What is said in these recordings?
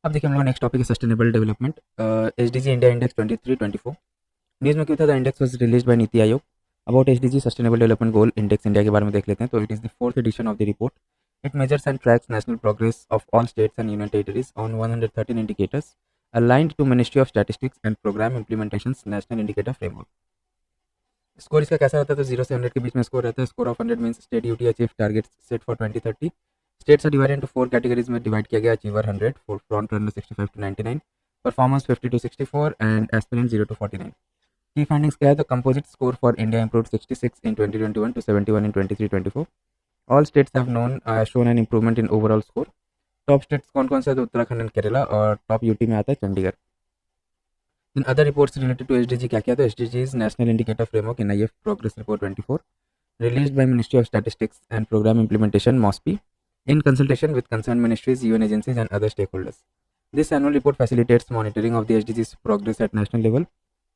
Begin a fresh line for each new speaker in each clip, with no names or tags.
अब देखिए हम लोग नेक्स्ट टॉपिक है sustainable development. SDG India index 23-24। News में क्यों था? The index was released by NITI Aayog. About SDG sustainable development goal index India के बारे में देख लेते हैं। तो it is the fourth edition of the report. It measures and tracks national progress of all states and union territories on 113 indicators aligned to Ministry of Statistics and Program Implementation's National Indicator Framework। Score इसका कैसा रहता है? तो 0 से 100 के बीच में score रहता है। Score of 100 means state duty achieve targets set for 2030। States are divided into 4 categories में डिवाइड किया गया। Achiever 100, front runner 65 to 99, performance 50 to 64 and aspirant 0 to 49। की फाइंडिंग्स क्या है? तो composite score for India improved 66 in 2021 to 71 in 23-24। All states have shown an improvement in overall score. Top states कौन कौन से है? तो उत्तराखंड एंड केरला, और टॉप यूटी में आता है Chandigarh. In other reports related to SDG क्या क्या? तो SDG is national indicator framework in IF progress report 24 released by Ministry of Statistics and Program Implementation (MOSPI) in consultation with concerned ministries, UN agencies, and other stakeholders. This annual report facilitates monitoring of the SDGs progress at national level.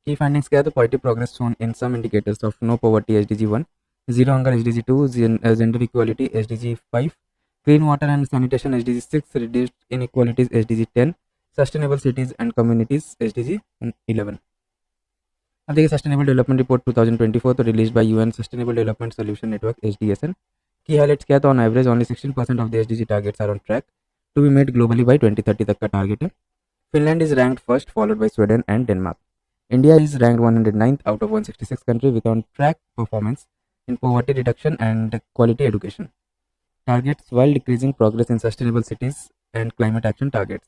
Key findings क्या है? तो positive progress shown in some indicators of no poverty SDG 1, zero hunger SDG 2, gender equality SDG 5, clean water and sanitation SDG 6, reduced inequalities SDG 10, sustainable cities and communities SDG 11। अब देखिए sustainable development report 2024 तो release by UN sustainable development solution network SDSN. की highlights क्या है? तो on average only 16% of the SDG targets are on track to be made globally by 2030 तक का target है। Finland is ranked first followed by Sweden and Denmark. India is ranked 109th out of 166 country with on track performance in poverty reduction and quality education targets while decreasing progress in sustainable cities and climate action targets.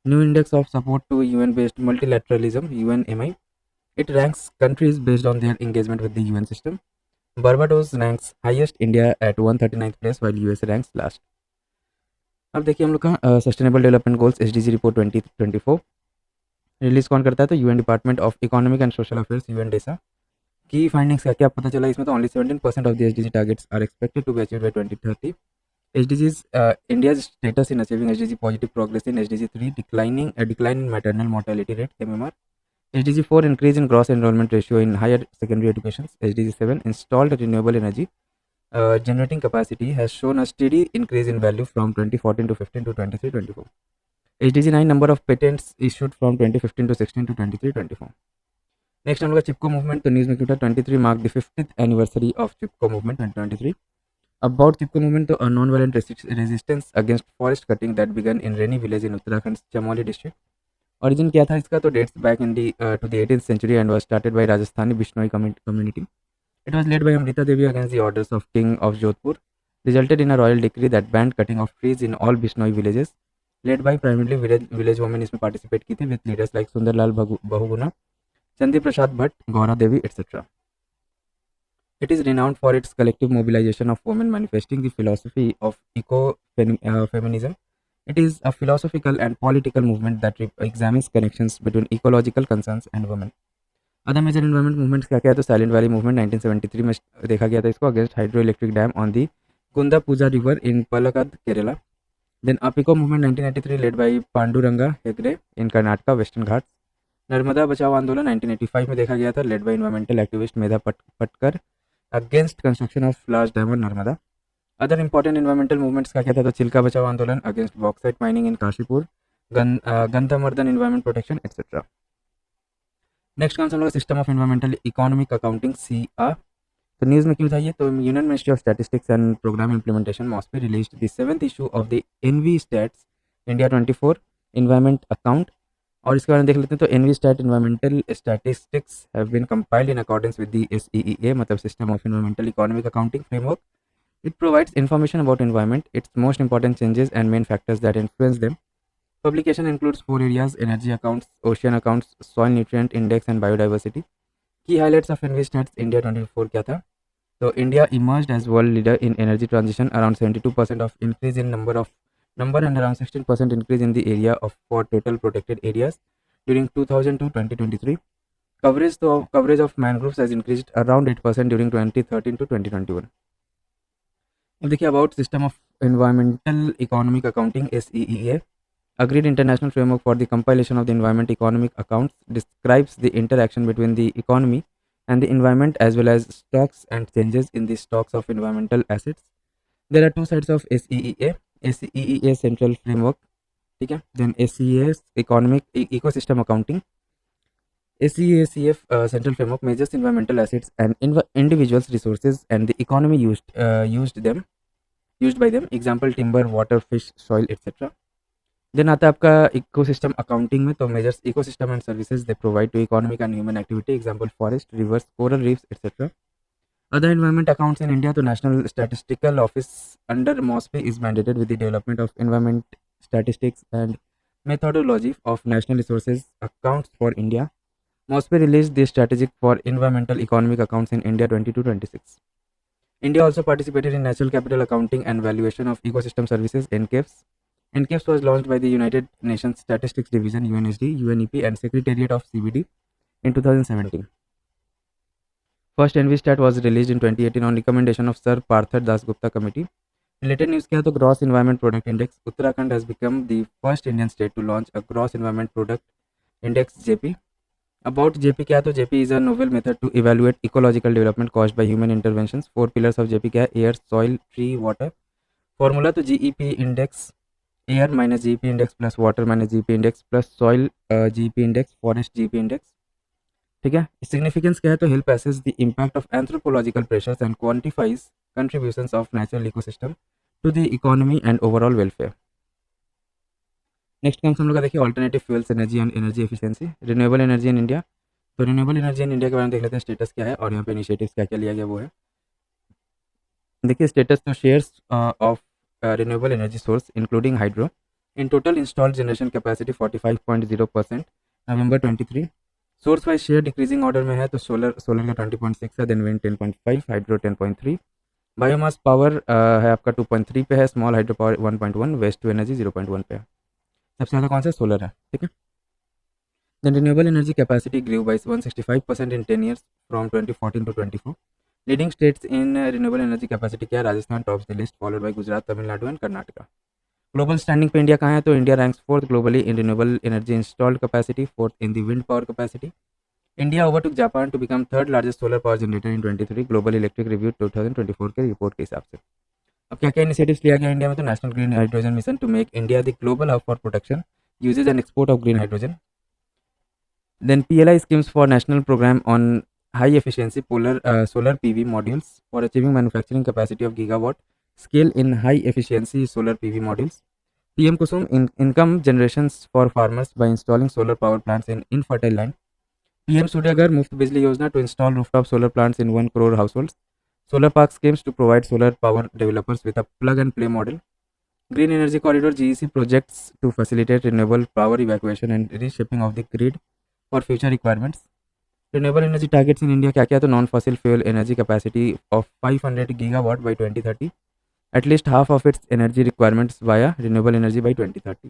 New index of support to UN based multilateralism UNMI. It ranks countries based on their engagement with the UN system. Barbados ranks highest, India at 139th place while US ranks last। अब देखिए हम लोग का sustainable development goals SDG report 2024 release कौन करता है? तो UN department of economic and social affairs UN DESA. की फाइंडिंग्स क्या क्या पता चला इसमें? तो only 17% of the SDG targets are expected to be achieved by 2030। SDGs, India's status in achieving SDG positive progress in SDG 3 decline in maternal mortality rate MMR, SDG 4 increase in gross enrollment ratio in higher secondary education, SDG 7 installed renewable energy generating capacity has shown a steady increase in value from 2014 to 15 to 23-24, SDG 9 number of patents issued from 2015 to 16 to 23-24। Next हम लोग का चिपको movement. तो news में क्यों था? 23 mark the 50th anniversary of Chipko movement 2023। About Chipko movement, a non-violent resistance against forest cutting that began in Reni village in Uttarakhand's Chamoli district. Origin क्या था इसका? तो dates back in the to the 18th century and was started by Rajasthani Bishnoi community. It was led by Amrita Devi against the orders of King of Jodhpur, resulted in a royal decree that banned cutting of trees in all Bishnoi villages. Led by primarily village women इसमें participate की थी with leaders like Sundarlal Bahuguna, Chandi Prasad Bhatt, Gaura Devi, etc. It is renowned for its collective mobilization of women manifesting the philosophy of eco-feminism. It is a philosophical and political movement that examines connections between ecological concerns and women. Other major environment movements क्या क्या है? तो silent valley movement 1973 में देखा गया था इसको against hydro electric dam on the Kunthipuzha river in Palakkad Kerala. Then Appiko movement 1993 led by Panduranga Hegde in Karnataka western Ghats. Narmada Bachao Andolan 1985 में देखा गया था led by environmental activist Medha Patkar against construction of large dam on Narmada. Other important environmental movements क्या क्या था? तो Chilka Bachao Andolan against bauxite mining in Kashipur, Gandhamardan environment protection etcetera. Next कौन सा हम लोग system of environmental economic accounting CR। तो न्यूज़ में क्यों था ये? तो union ministry of statistics and programme implementation MoSPI released the 7th issue of the EnviStats India 24 environment account. और इसके बारे में देख लेते हैं। तो EnviStats environmental statistics have been compiled in accordance with the SEEA मतलब system of environmental economic accounting framework. It provides information about environment, its most important changes and main factors that influence them. Publication includes 4 areas: energy accounts, ocean accounts, soil nutrient index and biodiversity. Key highlights of InvStats India 24 क्या था? तो India emerged as world leader in energy transition, around 72% of increase in number and around 16% increase in the area of for total protected areas during 2000 to 2023. Coverage of mangroves has increased around 8% during 2013 to 2021. अब देखिए about system of environmental economic accounting SEEA agreed international framework for the compilation of the environment economic accounts describes the interaction between the economy and the environment as well as stocks and changes in the stocks of environmental assets. There are two sides of SEEA central framework, ठीक है। Then ACAS economic ecosystem accounting, ACACF central framework measures environmental assets and individuals resources and the economy used by them, example timber, water, fish, soil, etc. Then आता है आपका ecosystem accounting में, तो measures ecosystem and services they provide to economic and human activity, example forest, rivers, coral reefs etcetera. Other environment accounts in India, तो National Statistical Office under MOSPI is mandated with the development of environment statistics and methodology of national resources accounts for India. MOSPI released the strategic for environmental economic accounts in India 22-26. India also participated in Natural Capital Accounting and Valuation of Ecosystem Services (NCAPS). NCAPS was launched by the United Nations Statistics Division (UNSD), UNEP, and Secretariat of CBD in 2017. First NVStat was released in 2018 on recommendation of Sir Parthar Dasgupta Committee. Related news क्या है तो Gross Environment Product Index. Uttarakhand has become the first Indian state to launch a Gross Environment Product Index (JP). About JP क्या है तो JP is a novel method to evaluate ecological development caused by human interventions. 4 pillars of JP क्या है? Air, soil, tree, water. Formula तो GEP index, air minus GEP index plus water minus GEP index plus soil GEP index, forest GEP index. ठीक है. Significance क्या है तो help assess the impact of anthropological pressures and quantifies contributions of natural ecosystem to the economy and overall welfare. Next हम लोग का देखिए alternative fuels, energy and energy efficiency, renewable energy in India. तो renewable energy in India के बारे में देख लेते हैं स्टेटस क्या है और यहाँ पे इनिशिएटिव्स क्या क्या लिया गया वो है. देखिए स्टेटस तो shares of renewable energy source including hydro in total installed generation capacity 45.0% November 23. Source wise share decreasing order में है तो सोलर का 20.6 है, then wind 10.5, hydro 10.3, biomass power है आपका 2.3 पे है, small hydro power 1.1, waste to energy 0.1 पे है. सबसे ज़्यादा कौन सा सोलर है. ठीक है. Then renewable energy capacity grew by 165% in 10 years from 2014 to 24. Leading states in renewable energy capacity क्या है? Rajasthan tops the list, followed by Gujarat, Tamil Nadu and Karnataka. Global standing पे इंडिया कहाँ है तो India ranks 4th globally in renewable energy installed capacity, 4th in the wind power capacity. India overtook Japan to become 3rd largest solar power generator in 23 global electric review 2024 के report के हिसाब से. अब क्या क्या इनिशिएटिव्स लिया गया India में तो national green hydrogen mission to make India the global hub for production, uses and export of green hydrogen. Then PLI schemes for national program on high efficiency solar PV modules for achieving manufacturing capacity of gigawatt scale in high efficiency solar PV modules. PM Kusum income generations for farmers by installing solar power plants in infertile land. PM Suryaghar Muft Bijli Yojana to install rooftop solar plants in 1 crore households. Solar park schemes to provide solar power developers with a plug and play model. Green Energy Corridor GEC projects to facilitate renewable power evacuation and reshaping of the grid for future requirements. Renewable energy targets in India क्या क्या तो non fossil fuel energy capacity of 500 gigawatt by 2030. At least half of its energy requirements via renewable energy by 2030.